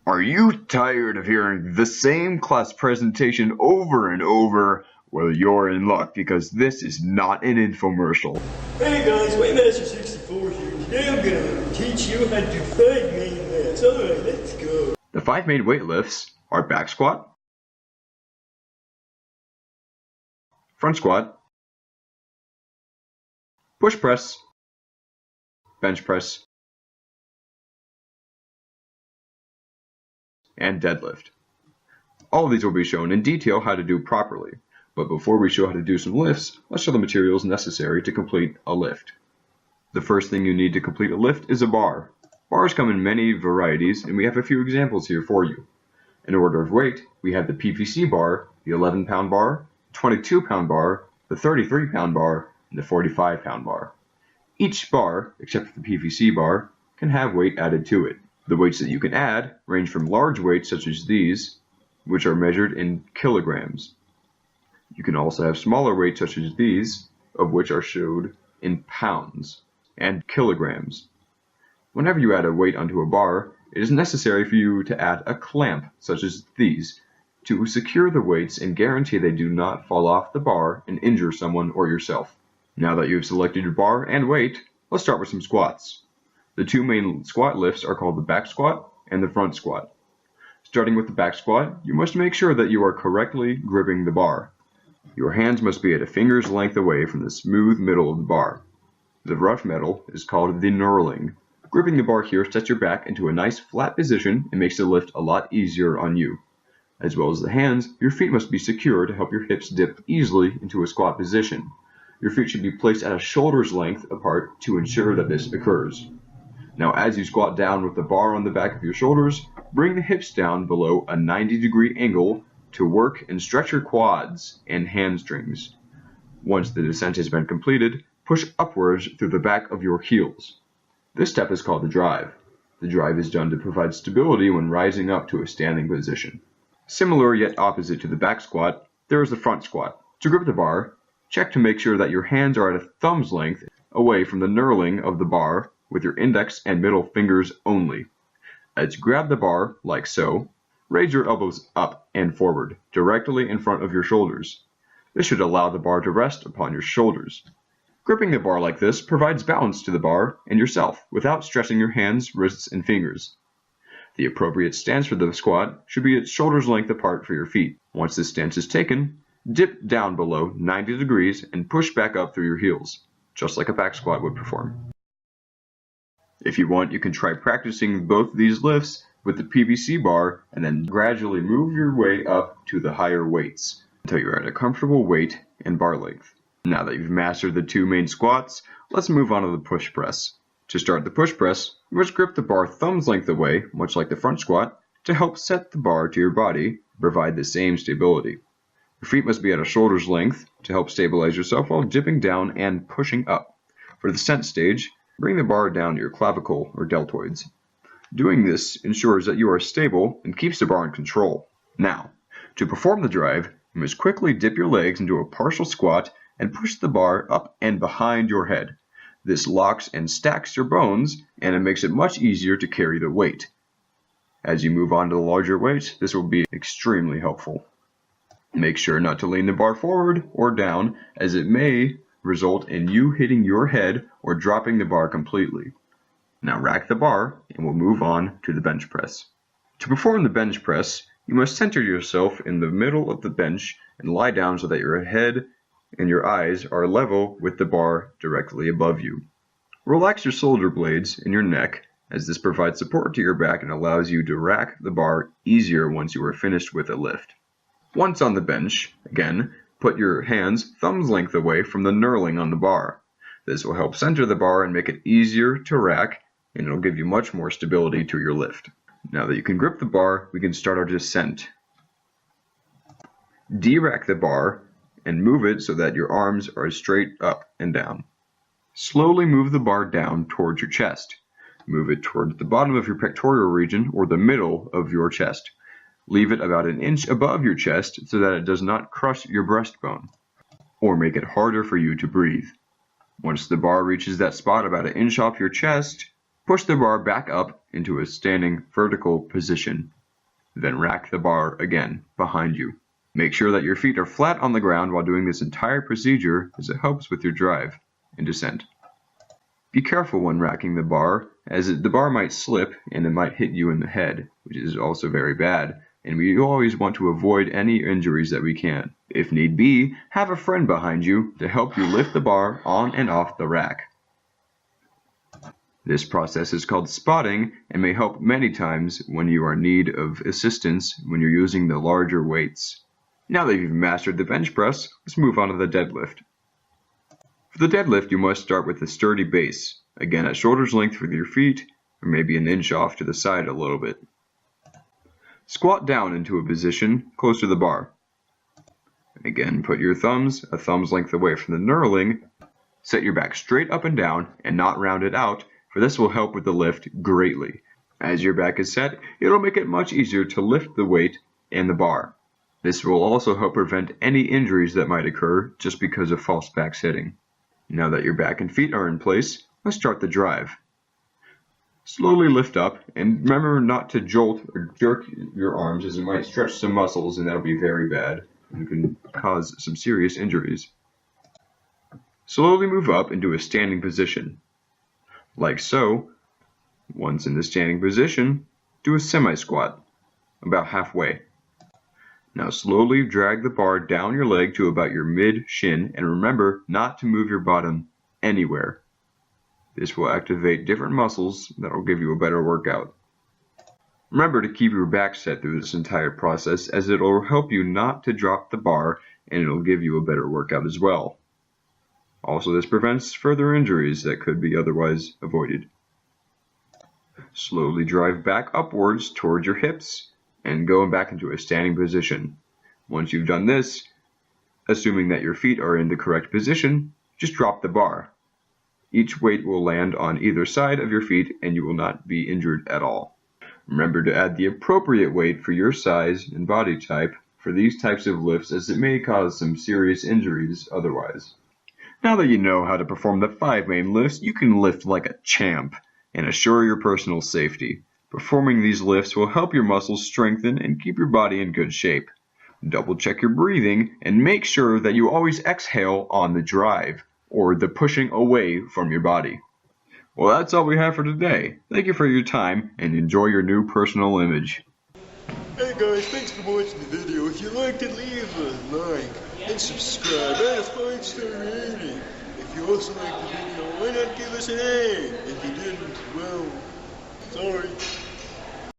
Are you tired of hearing the same class presentation over and over? Well, you're in luck because this is not an infomercial. Hey guys, Waymaster 64 here. Today I'm gonna teach you how to do 5 main lifts. Alright, let's go. The 5 main weight lifts are back squat, front squat, push press, bench press, and deadlift. All of these will be shown in detail how to do properly, but before we show how to do some lifts, let's show the materials necessary to complete a lift. The first thing you need to complete a lift is a bar. Bars come in many varieties, and we have a few examples here for you. In order of weight, we have the PVC bar, the 11-pound bar, 22-pound bar, the 33-pound bar, and the 45-pound bar. Each bar, except for the PVC bar, can have weight added to it. The weights that you can add range from large weights such as these, which are measured in kilograms. You can also have smaller weights such as these, of which are showed in pounds and kilograms. Whenever you add a weight onto a bar, it is necessary for you to add a clamp such as these to secure the weights and guarantee they do not fall off the bar and injure someone or yourself. Now that you have selected your bar and weight, let's start with some squats. The 2 main squat lifts are called the back squat and the front squat. Starting with the back squat, you must make sure that you are correctly gripping the bar. Your hands must be at a finger's length away from the smooth middle of the bar. The rough metal is called the knurling. Gripping the bar here sets your back into a nice flat position and makes the lift a lot easier on you. As well as the hands, your feet must be secure to help your hips dip easily into a squat position. Your feet should be placed at a shoulder's length apart to ensure that this occurs. Now as you squat down with the bar on the back of your shoulders, bring the hips down below a 90-degree angle to work and stretch your quads and hamstrings. Once the descent has been completed, push upwards through the back of your heels. This step is called the drive. The drive is done to provide stability when rising up to a standing position. Similar yet opposite to the back squat, there is the front squat. To grip the bar, check to make sure that your hands are at a thumb's length away from the knurling of the bar with your index and middle fingers only. As you grab the bar, like so, raise your elbows up and forward, directly in front of your shoulders. This should allow the bar to rest upon your shoulders. Gripping the bar like this provides balance to the bar and yourself without stressing your hands, wrists, and fingers. The appropriate stance for the squat should be at shoulder's length apart for your feet. Once this stance is taken, dip down below 90 degrees and push back up through your heels, just like a back squat would perform. If you want, you can try practicing both these lifts with the PVC bar and then gradually move your way up to the higher weights until you're at a comfortable weight and bar length. Now that you've mastered the 2 main squats, let's move on to the push press. To start the push press, you must grip the bar thumb's length away, much like the front squat, to help set the bar to your body and provide the same stability. Your feet must be at a shoulder's length to help stabilize yourself while dipping down and pushing up. For the descent stage, bring the bar down to your clavicle or deltoids. Doing this ensures that you are stable and keeps the bar in control. Now, to perform the drive, you must quickly dip your legs into a partial squat and push the bar up and behind your head. This locks and stacks your bones, and it makes it much easier to carry the weight. As you move on to the larger weights, this will be extremely helpful. Make sure not to lean the bar forward or down, as it may result in you hitting your head or dropping the bar completely. Now rack the bar, and we'll move on to the bench press. To perform the bench press, you must center yourself in the middle of the bench and lie down so that your head and your eyes are level with the bar directly above you. Relax your shoulder blades and your neck, as this provides support to your back and allows you to rack the bar easier once you are finished with a lift. Once on the bench, again, put your hands thumb's length away from the knurling on the bar. This will help center the bar and make it easier to rack, and it'll give you much more stability to your lift. Now that you can grip the bar, we can start our descent. De-rack the bar and move it so that your arms are straight up and down. Slowly move the bar down towards your chest. Move it towards the bottom of your pectoral region or the middle of your chest. Leave it about an inch above your chest so that it does not crush your breastbone or make it harder for you to breathe. Once the bar reaches that spot about an inch off your chest, push the bar back up into a standing vertical position. Then rack the bar again behind you. Make sure that your feet are flat on the ground while doing this entire procedure, as it helps with your drive and descent. Be careful when racking the bar, as the bar might slip and it might hit you in the head, which is also very bad, and we always want to avoid any injuries that we can. If need be, have a friend behind you to help you lift the bar on and off the rack. This process is called spotting and may help many times when you are in need of assistance when you're using the larger weights. Now that you've mastered the bench press, let's move on to the deadlift. For the deadlift, you must start with a sturdy base, again at shoulder's length with your feet, or maybe an inch off to the side a little bit. Squat down into a position close to the bar. Again, put your thumbs a thumb's length away from the knurling. Set your back straight up and down and not rounded out, for this will help with the lift greatly. As your back is set, it'll make it much easier to lift the weight and the bar. This will also help prevent any injuries that might occur just because of false back sitting. Now that your back and feet are in place, let's start the drive. Slowly lift up, and remember not to jolt or jerk your arms, as it might stretch some muscles, and that'll be very bad and can cause some serious injuries. Slowly move up into a standing position, like so. Once in the standing position, do a semi-squat, about halfway. Now slowly drag the bar down your leg to about your mid-shin, and remember not to move your bottom anywhere. This will activate different muscles that will give you a better workout. Remember to keep your back set through this entire process, as it will help you not to drop the bar, and it will give you a better workout as well. Also, this prevents further injuries that could be otherwise avoided. Slowly drive back upwards towards your hips and go back into a standing position. Once you've done this, assuming that your feet are in the correct position, just drop the bar. Each weight will land on either side of your feet and you will not be injured at all. Remember to add the appropriate weight for your size and body type for these types of lifts, as it may cause some serious injuries otherwise. Now that you know how to perform the 5 main lifts, you can lift like a champ and assure your personal safety. Performing these lifts will help your muscles strengthen and keep your body in good shape. Double check your breathing and make sure that you always exhale on the drive, or the pushing away from your body. Well, that's all we have for today. Thank you for your time and enjoy your new personal image. Hey guys, thanks for watching the video. If you liked it, leave a like and subscribe and a 5-star rating. If you also liked the video, why not give us an A? If you didn't, well, sorry.